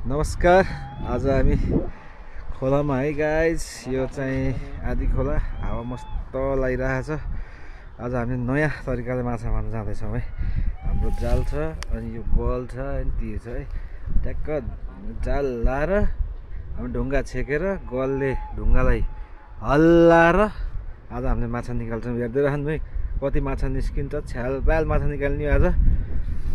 नमस्कार। आज हामी खोलामा है गाइज। यो चाहिँ आदि खोला, हावा मस्त लागिरहेछ। आज हामी नयाँ तरिकाले माछा मार्न जाँदैछौँ है। हाम्रो जाल छ अनि यो गल छ अनि त्यो छ है। ट्याक्क जाल लाएर हामी ढुङ्गा छेकेर गलले ढुङ्गालाई हल्लाएर आज हामीले माछा निकाल्छौँ। हेर्दै रहनु है कति माछा निस्किन्छ। छ्याल ब्याल माछा निकाल्ने आज।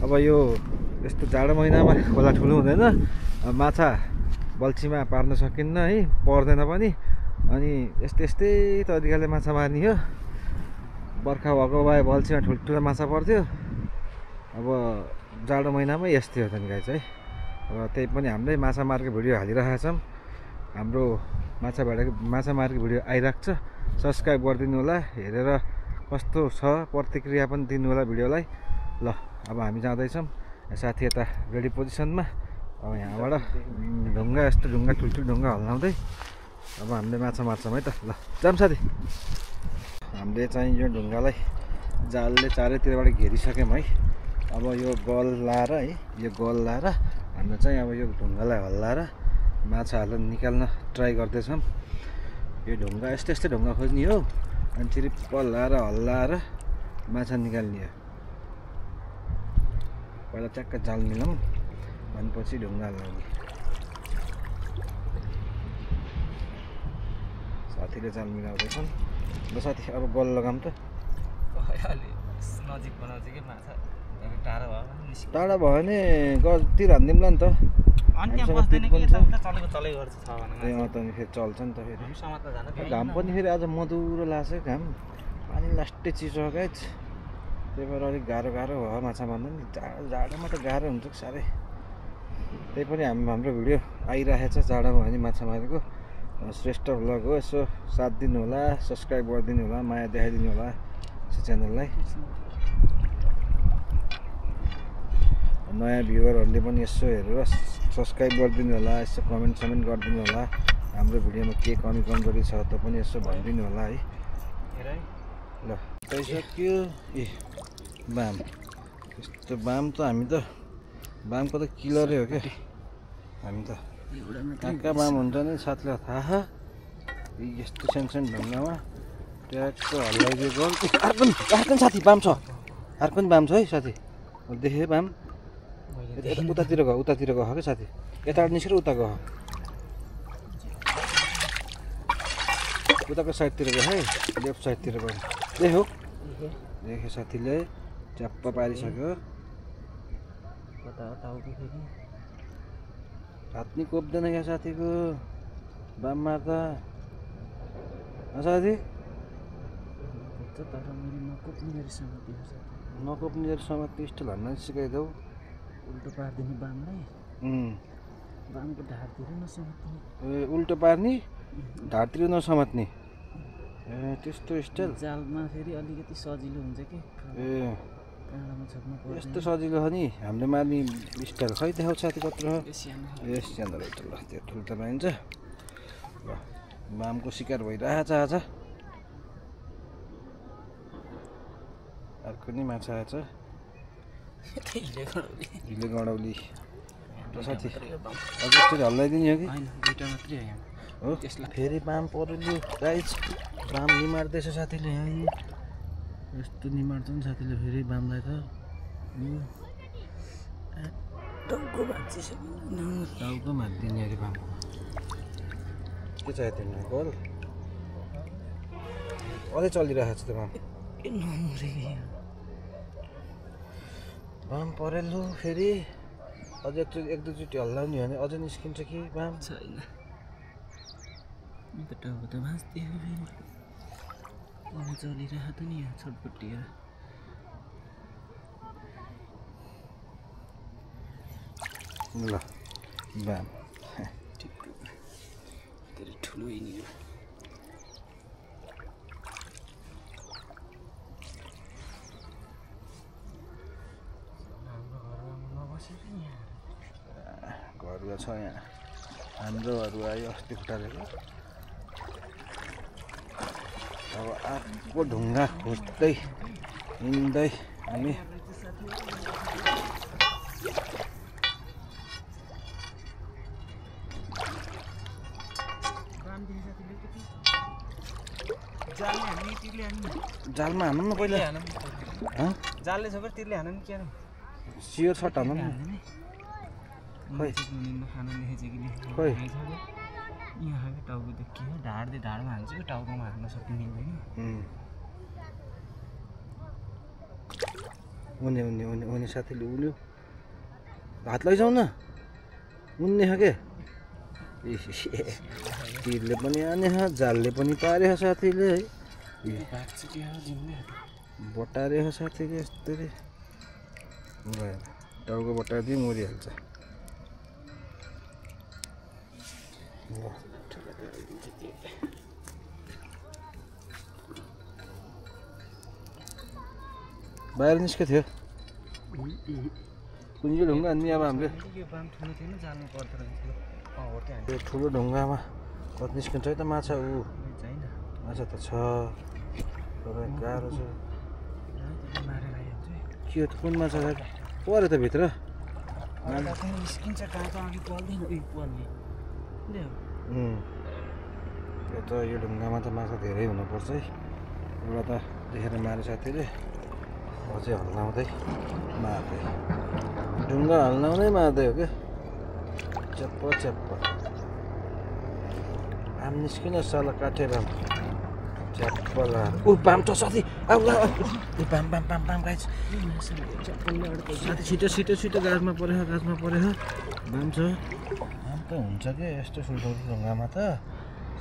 अब यो यस्तो जाडो महिनामा खोला ठुलो हुँदैन, माछा बल्छीमा पार्न सकिन्न है, पर्दैन पनि। अनि यस्तै तरिकाले माछा मार्ने हो। बर्खा भएको भए बल्छीमा ठुल्ठुलो माछा पर्थ्यो। अब जाडो महिनामा यस्तै हो त नि गाइस है। अब त्यही पनि हामीले माछा मार्को भिडियो हालिरहेका छौँ। हाम्रो माछा मार्को भिडियो आइरहेको छ। सब्सक्राइब गरिदिनु होला, हेरेर कस्तो छ प्रतिक्रिया पनि दिनु होला भिडियोलाई। ल अब हामी जाँदैछौँ। साथी यता रेडी पोजिसनमा। अब यहाँबाट ढुङ्गा ठुल्ठुलो ढुङ्गा हल्लाउँदै अब हामीले माछा मार्छौँ है त। ल जाऊँ साथी। हामीले चाहिँ यो ढुङ्गालाई जालले चारैतिरबाट घेरिसक्यौँ है। अब यो गल लाएर है, यो गल लाएर हामीले चाहिँ अब यो ढुङ्गालाई हल्लाएर माछाहरूलाई निकाल्न ट्राई गर्दैछौँ। यो ढुङ्गा यस्तै ढुङ्गा खोज्ने हो अनि चिरिप्प हल्लाएर माछा निकाल्ने हो। पहिला ट्याक्क जाल मिलाउँ अनि पछि ढुङ्गा लगाउने। साथीले जाल मिलाउँदैछन्। ल साथी अब गल लगाऊँ त। नजिक बनाउँछ कि माछा टाढा भयो भने तिर हानिदिउँला नि त। ए अँ त नि फेरि चल्छ नि त फेरि। घाम पनि फेरि आज मधुरो लाग्छ। घाम पानी लास्टै चिसो हो गाइस। त्यही भएर अलिक गाह्रो भयो माछा मार्नु नि। जाडोमा त गाह्रो हुन्छ साह्रै। त्यही पनि हाम्रो भिडियो आइरहेको छ जाडोमा भने माछा मारेको। श्रेष्ठ भ्लग हो। यसो साथ दिनु होला, सब्सक्राइब गरिदिनु होला, माया देखाइदिनु होला यसो च्यानललाई। नयाँ भ्युवरहरूले पनि यसो हेरेर सब्सक्राइब गरिदिनु होला, यसो कमेन्ट गरिदिनु होला। हाम्रो भिडियोमा के कमी कमजोरी छ त पनि यसो भनिदिनु होला है। ल गइसक्यो। ए बाम, यस्तो बाम त हामी त बामको त किलरै हो क्या हामी त। कहाँ बाम हुन्छ नि साथीलाई थाहा। यस्तो सानो ढुङ्गामा ट्याक्क हल्लाइदियो गल। अर्को साथी बाम छ, अर्को पनि बाम छ है साथी। देखेँ बाम। उतातिर गयो क्या साथी। यताबाट निस्केर उता गयो, उताको साइडतिर गयो है, लेफ्ट साइडतिर गयो। देख्यो साथीले च्याप्प पारिसक्यो। हात नि कोप्दैन क्या साथीको बाम मार्दा। साथी नकोप्ने गरी समात्ने स्टाइल भन्न सिकाइदेऊ। उल्टो पारिदिने बामलाई बामको ढाडतिर नसमात्ने। ए उल्टो पार्ने ढाडतिर नसमात्ने। ए त्यस्तो स्टाइल जालमा फेरि अलिकति सजिलो हुन्छ कि। ए काँडामा छोप्नु पर्छ। यस्तो सजिलो हो नि हामीले मार्ने स्टाइल। खै देखाउ साथी कत्रो हो। ए सानो रहेछ। ल त्यो ठुलो त पाइन्छ। ल बामको शिकार भइरहेछ आज। अर्को नि माछा आएछ। हिले गडौली साथी। अझ यसरी हल्लाइदिने हो कि दुईवटा मात्रै हो। फेरि बाम परेलु गाइस। बाम निमार्दैछ साथीले है। यस्तो निमार्छ नि साथीले फेरि बामलाई त। टाउको भाँचिसक्यो। टाउको भाँचिदिने अरे बाम। के चाहियो तिमीलाई गल? अझै चलिरहेको छ त्यो बाम। बाम परेलु फेरि अझ एक दुईचोटि हल्लाउने हो भने अझै निस्किन्छ कि बाम। छैन त टाउको त भाँच्दियो फेरि। चलिरहेको त नि यहाँ छटपट्टिएर। ल बाम धेरै ठुलो नि हो। घरुवा छ यहाँ। हाम्रो घरुवा आयो अस्ति खुट्टालेको। अब अर्को ढुङ्गा खोज्दै हिँड्दै हामी जालले हान्ने तिरले हान्ने जालमा हान्नु न पहिला जालले सबै तिरले हान्नु नि के हो सियर सट हान्नु न खोइ खाना लेखेछ कि खोइ यहाँ टाउको त के हो ढाडले ढाडमा हान्छ टाउकोमा हान्न सक्ने मिल्दैन उनी साथीले उल्यो हात लैजाउ न उन्ने हो के तिरले पनि आने जालले पनि पारे साथीले है बटारे साथीले यस्तरी टाउको बटारिदिए मरिहाल्छ बाहिर निस्केको थियो कुन चाहिँ ढुङ्गा हान्ने अब हामीले त्यो ठुलो ढुङ्गामा कति निस्किन्छ है त माछा माछा त छ तर गाह्रो छ के हो त कुन माछा छ पऱ्यो त भित्र निस्किन्छ कहाँ अघि पर्दैन यो त यो ढुङ्गामा त माछा धेरै हुनुपर्छ है एउटा त देखेर मारे साथीले अझै हल्लाउँदै मार्दै ढुङ्गा हल्लाउँदै मार्दै हो क्या च्याप्प च्याप्प आम निस्किन साला काटेर च्याप्प ला बाम छ साथी बाम बाम बाम बाम गाइस साथी छिटो गाजमा पऱ्यो बाम छ आम त हुन्छ क्या यस्तो ठुल्ठुलो ढुङ्गामा त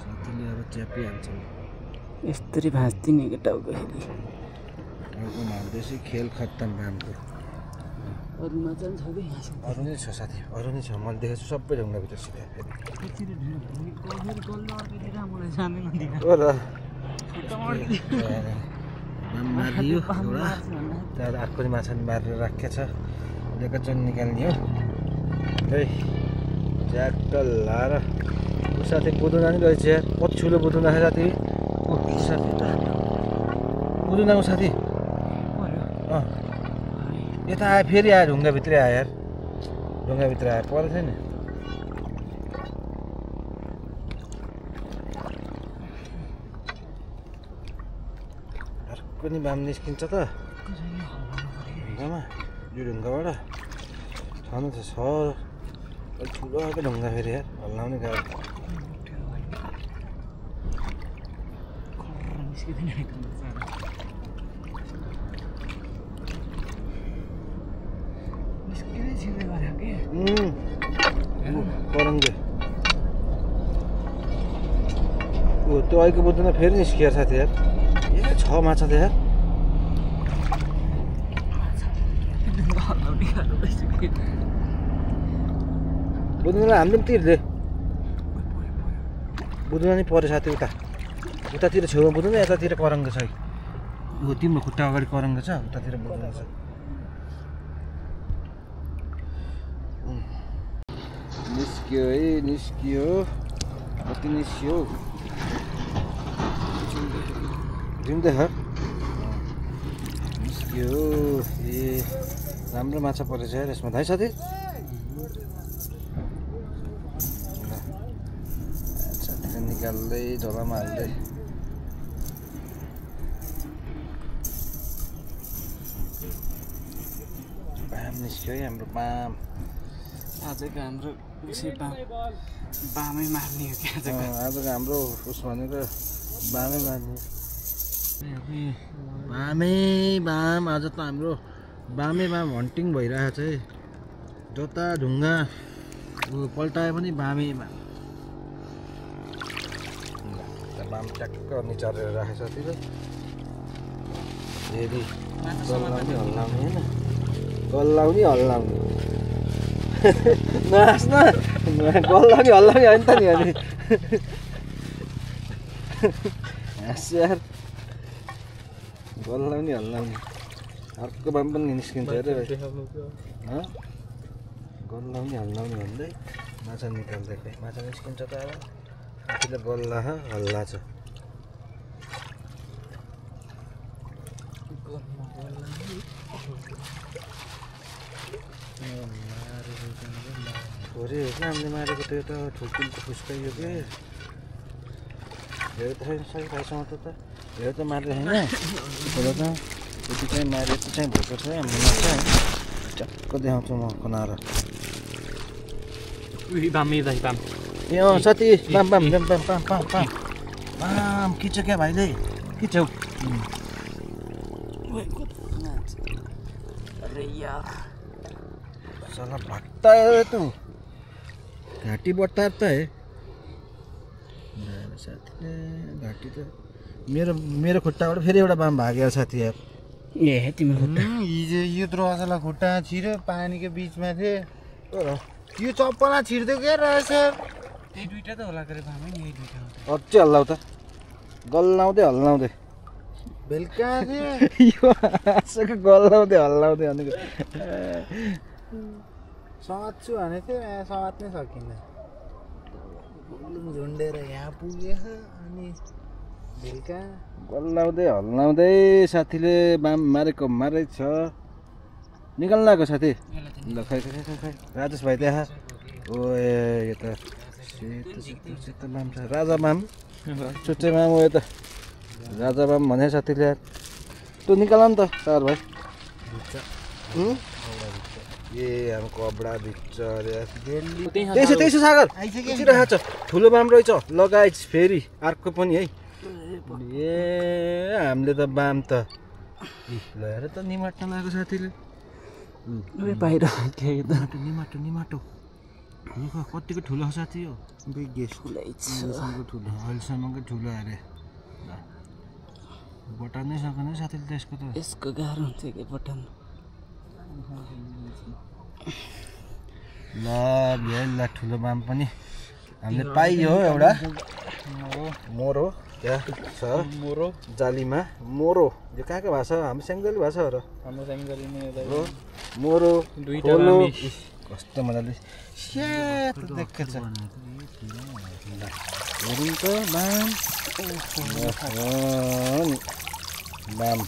साथीले अब च्यापिहाल्छ यस्तरी भाँच्दिने क्या टाउको टाउको मार्दैछ खेल खत्तम बामको अरू माछा छ कि अरू नै छ साथी अरू नै छ मैले देखेको छु सबै ढुङ्गाभित्र सिधै मारिदियो एउटा त्यहाँबाट अर्को माछा मारेर राखेको छ लिएको चाहिँ निकाल्ने हो है ज्याक्ट लाएर ऊ साथी बुदुना नि रहेछ यार कति ठुलो बुदुना छ साथी साथी बुदुनाको साथी यता आयो फेरि आयो ढुङ्गाभित्रै आयो यार ढुङ्गाभित्र आयो परेको छैन अर्को नि बाम निस्किन्छ त ढुङ्गामा यो ढुङ्गाबाट छनु त छ ठुलो खालको ढुङ्गा फेरि यार हल्लाउने गाह्रो करङ्गे त्यो अहिलेको बुझ्दैन फेरि निस्किएर साथी यार ए छ माछा त यार बुझ्दैन हामीले पनि तिर्ले बुझ्दैन नि पऱ्यो साथी उतातिर छेउमा बुझ्दैन यतातिर करङ्गे छ ऊ तिम्रो खुट्टा अगाडि करङ्गे छ उतातिर बुझ्दैन छ निस्कियो है निस्कियो कति निस्कियो जिउँदै निस्कियो ए राम्रो माछा परेछ यार यसमा है साथी साथीले निकाल्दै झोलामा हाल्दै बाम निस्क्यो है हाम्रो बाम आजको हाम्रो विषय बामै मार्ने हो कि आजको हाम्रो उस भनेको बामै मार्ने बाम आज त हाम्रो बाम हन्टिङ भइरहेको छ है जता ढुङ्गा पल्टाए पनि बाम बाम ट्याक्क निचारेर राखेको छतिर फेरि हल्लाउने होइन गल्लाउने नहाँस्न गल्लाउने होइन त नि अनि हाँस्यो यार गल्लाउने अर्को बाम पनि निस्किन्छ अरे गल्लाउने भन्दै माछा निकाल्दै खै माछा निस्किन्छ त अब साथीले गल्ला हल्ला छ छोरी होइन हामीले मारेको त्यो त ठुल्ठुलो फुस्काइयो के धेरै त छैन सही भाइसँग त यो त मार्दै छैन खोलो त यति चाहिँ मारे यति चाहिँ भएको छ हाम्रो माछा चक्क देखाउँछु म खनाएर ए साथी बाम बाम बाम बाम बाम बाम बाम बाम खिच्छ क्या भाइले खिच्छौ अरे यार साला भागता है तू घाटी बट्टा त है साथीले घाटी त मेरो खुट्टाबाट फेरि एउटा बाम भाग्यो साथी यार ए तिम्रो खुट्टा हिजो यत्रो असला खुट्टा छिर्यो पानीको बिचमा थिए यो चप्पलमा छिर्दै क्या रहेछ त्यही दुईटा त होला करे भामै नि यही दुईटा अझै हल्लाउ त गल्लाउँदै बेलुका थियो यो हाँसेको गल्लाउँदै हल्लाउँदै भनेको समात्छु भनेको थियो समात्नै सकिनँ झुन्डेर यहाँ पुगेछ अनि बेलुका गल्लाउँदै हल्लाउँदै साथीले बाम मारेको मारै छ निकाल्न आएको साथी ल खै राजेश भाइ त्यहाँ ओए यो त सेतो बाम छ राजा बाम चुच्चे बाम हो यो त राजा बाम भने साथीले यार तँ निकाल नि त चार भाइ ए हाम्रो कपडा भित्र अरे त्यही छ सागर आइसकिरहेको छ ठुलो बाम रहेछ लगाइ फेरि अर्को पनि है ए हामीले त बाम त लगाएर त निमाट्न लागेको साथीले बाहिर निमाटो कतिको ठुलो हो साथी हो ठुलै छ ठुलो अहिलेसम्मको ठुलो अरे बटार्नै सकेन साथीले त्यसको त यसको गाह्रो हुन्छ कि बटन ल ल ठुलो बाम पनि हामीले पाइयो एउटा मोरो त्यहाँ छ मोरो जालीमा मोरो यो कहाँको भाषा हाम्रो सेङ्गली भाषा हो र हाम्रो सेङ्गली नै हो मोरो दुईटा कस्तो मजाले सेतो देखेको छ हेरौँ त बाम बाम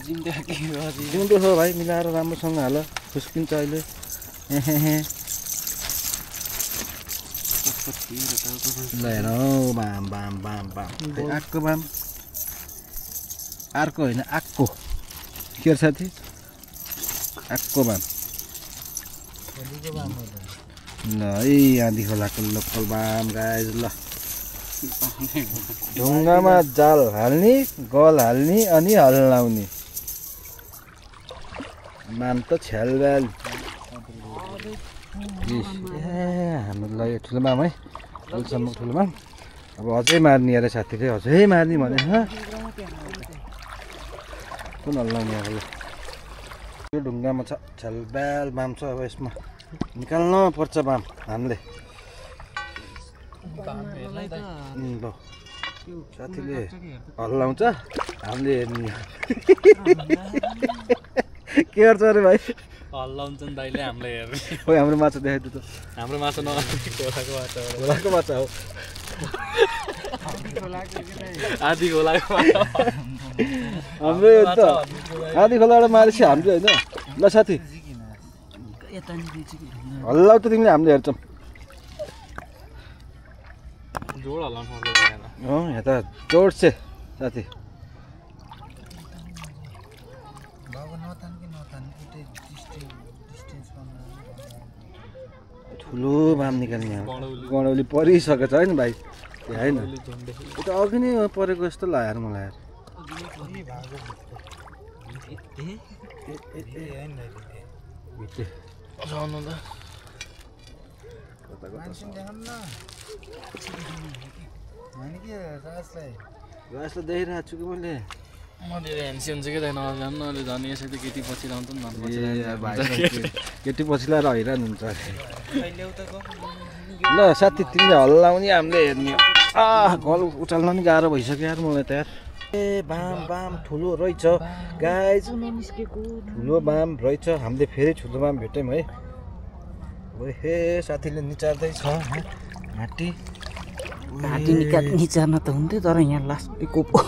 जिउँदो छ भाइ मिलाएर राम्रोसँग हाल खुस्किन्छ अहिले ल हेरौँ बाम बाम बाम बाम आक्को बाम अर्को होइन आक्को के हो साथी आक्को बाम ल है आँधी खोलाको लोकल बाम गाइज ल ढुङ्गामा जाल हाल्ने गल हाल्ने अनि हल्लाउने बाम त छ्यालब्याल हाम्रो ल यो ठुलो बाम है अहिलेसम्म ठुलो बाम अब अझै मार्ने अरे साथीले अझै मार्ने भने कुन हल्लाउने अब यो ढुङ्गामा छ छ्यालब्याल बाम छ अब यसमा निकाल्न पर्छ बाम हामीले साथीले हल्लाउँछ हामीले हेर्ने के गर्छ अरे भाइ हल्लाउँछ नि दाइले हामीलाई हेर्ने खोइ हाम्रो माछा देखाइदियो त हाम्रो माछा खोलाको माछा खोलाको माछा हो आधी खोलाको हाम्रो यो त आधी खोलाबाट मारेपछि हामीले होइन ल साथी हल्लाउ त तिमीले हामीले हेर्छौँ जोड हल्लाउनु यहाँ त जोड छ साथी ठुलो बाम निकाल्ने गडौली परिसकेको छ होइन भाइ त्यो होइन त्यो त अघि नै परेको जस्तो लाग्यो मलाई राजलाई देखिरहेको छु कि मैले ह्यान्सी हुन्छ कि त्यहाँ नजानु अहिले झन् यसै त केटी पछि लाउँछ नि केटी पछि लाएर हैरान हुन्छ ल साथी तिमीले हल्लाउने हामीले हेर्ने गल उचाल्न नि गाह्रो भइसक्यो यार मलाई त यार ए बाम बाम ठुलो रहेछ गाइज ठुलो बाम रहेछ हामीले फेरि ठुलो बाम भेट्यौँ है हे साथीले निचार्दैछ घाँटी घाँटी निचार्न त हुन्थ्यो तर यहाँ लास्ट कोपो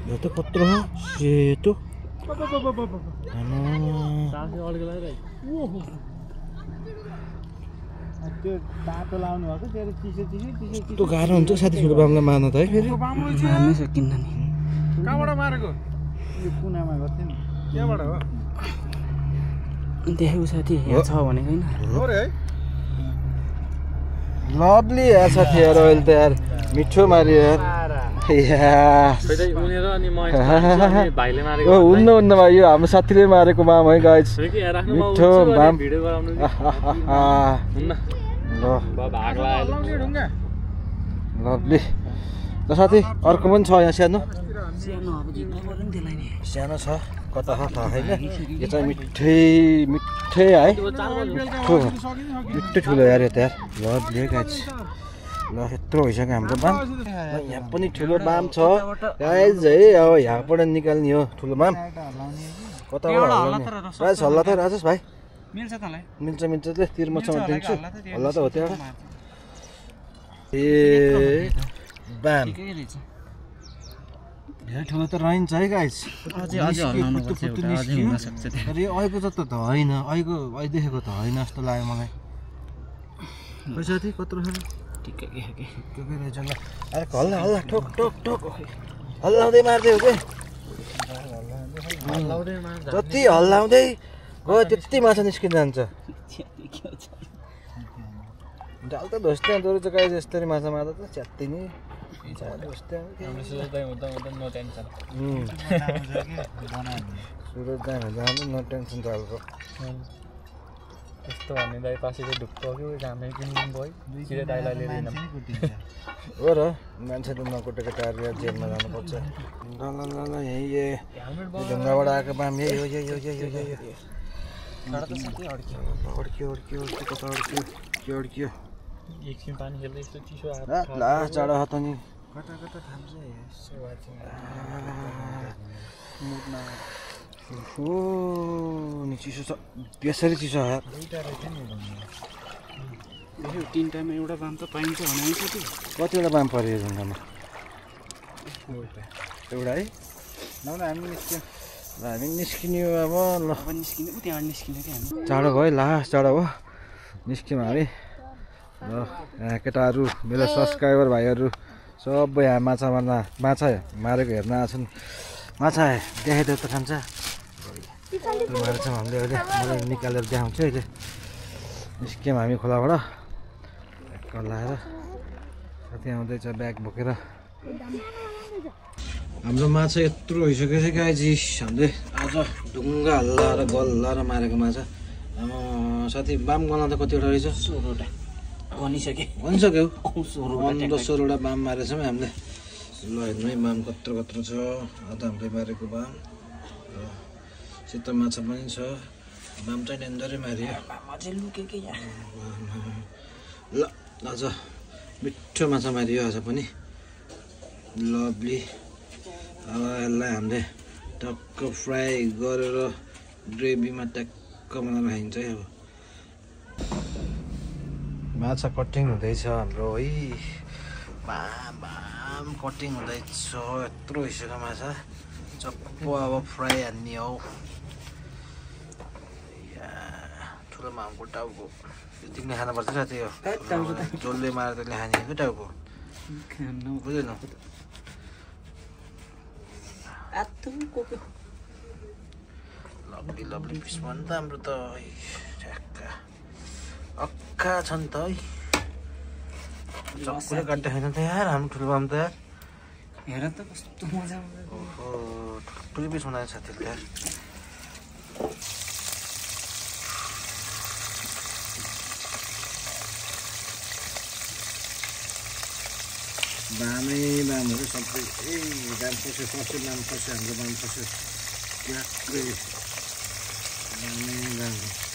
यो त कत्रो हो सेतो त्यो तातो लाउनु भएको तेरो चिसो त्यो गाह्रो हुन्छ साथी ठुलो बामलाई मार्न त है फेरि मार्नै सकिन्न नि कहाँबाट मारेको यो कुनामा गर्थ्यो नि त्यहाँबाट हो देखेको साथी यहाँ छ भनेको होइन हो रे है लभली यार साथी यार अहिले त यार मिठो मारियो यार हुन्न भाइ यो हाम्रो साथीले मारेको बाम है गाइस मिठो बाम लभली ल साथी अर्को पनि छ यहाँ सानो सानो छ कता छ थाहा छैन यो चाहिँ मिठै है मिठो ठुलो यार यो त यार लभली गाइस ल यत्रो भइसक्यो हाम्रो बाम यहाँ पनि ठुलो बाम छ गाइस है अब यहाँबाट निकाल्ने हो ठुलो बाम कताबाट राजेश हल्ला त राजेश भाइ मिल्छ तँलाई मिल्छ ल तिर्मसँग दिन्छु हल्ला त हो त्यो ए बाम धेरै ठुलो त रहन्छ है गाइस अरे अहिलेको जस्तो त होइन अहिले देखेको त होइन जस्तो लाग्यो मलाई पैसा थिए कत्रो छ ठिकै रहेछ ल अरे हल्ला ठोक हल्लाउँदै मार्दै हो कि जति हल्लाउँदै गयो त्यति माछा निस्किन जान्छ जाल त धोस्दै हुँदो रहेछ गाई जस्तरी माछा मार्दा त च्यात्तै नि सुरज दाइ हुँदा नो टेन्सन चालको यस्तो भन्ने दाइ पछि चाहिँ ढुक्क कि घामै किन्नु भयो सिधै दाइलाई लिएर हिँड्नु हो र मान्छे त नकुटेको टारेर जेलमा जानुपर्छ ल यही ढुङ्गाबाट आएको बाम यही हो अड्कियो एकछिन पानी खेल्दै यस्तो चिसो ला चाँडो हात नि नि चिसो छ बेसरी चिसो यार तिनटामा एउटा बाम त पाइन्छ भने कतिवटा बाम पऱ्यो यो ढुङ्गामा एउटा है हामी निस्किने अब ल निस्किने त्यहाँबाट निस्किने कि हामी चाँडो भयो लास्ट चाँडो भयो निस्क्यौँ हामी र यहाँ केटाहरू मेरो सब्सक्राइबर भाइहरू सबै यहाँ माछा मारेको हेर्न आएछन् माछा देखाइदियो त खान्छ मारेछौँ हामीले अहिले मलाई निकालेर देखाउँछु अहिले निस्क्यौँ हामी खोलाबाट लाएर साथी आउँदैछ ब्याग बोकेर हाम्रो माछा यत्रो भइसकेको छ गाइजी हामीले आज ढुङ्गा हल्लाएर गल्लाएर मारेको माछा साथी बाम गलाउँदा कतिवटा रहेछ 16वटा भनिसक्यो 16वटा बाम मारेछौँ हामीले ल हेर्नु है बाम कत्रो छ आज हामीले मारेको बाम सेतो माछा पनि छ बाम चाहिँ डेन्जरै मारियो ल आज मिठो माछा मारियो आज पनि लभली अब यसलाई हामीले टक्क फ्राई गरेर ग्रेभीमा ट्याक्क बनाएर खाइन्छ है अब माछा कटिङ हुँदैछ हाम्रो है बाम कटिङ हुँदैछ यत्रो भइसक्यो माछा चप्प अब फ्राई हान्ने हौ ठुलो मामको टाउको यतिकै नै खानुपर्छ साथी हो जसले मारेर त्यसले खाने हो टाउको बुझेन लभली पिस भन्नु त हाम्रो त अक्खा छन् त है चक्कुले काट्दै खाइन त यार हाम्रो ठुलो बाम त यार हेर त कस्तो मजा ओहो ठुलो पिस बनायो साथीले यार बामहरू सबै बाम पस्यो बाम पस्यो हाम्रो बाम पस्यो ट्याक्कै बाम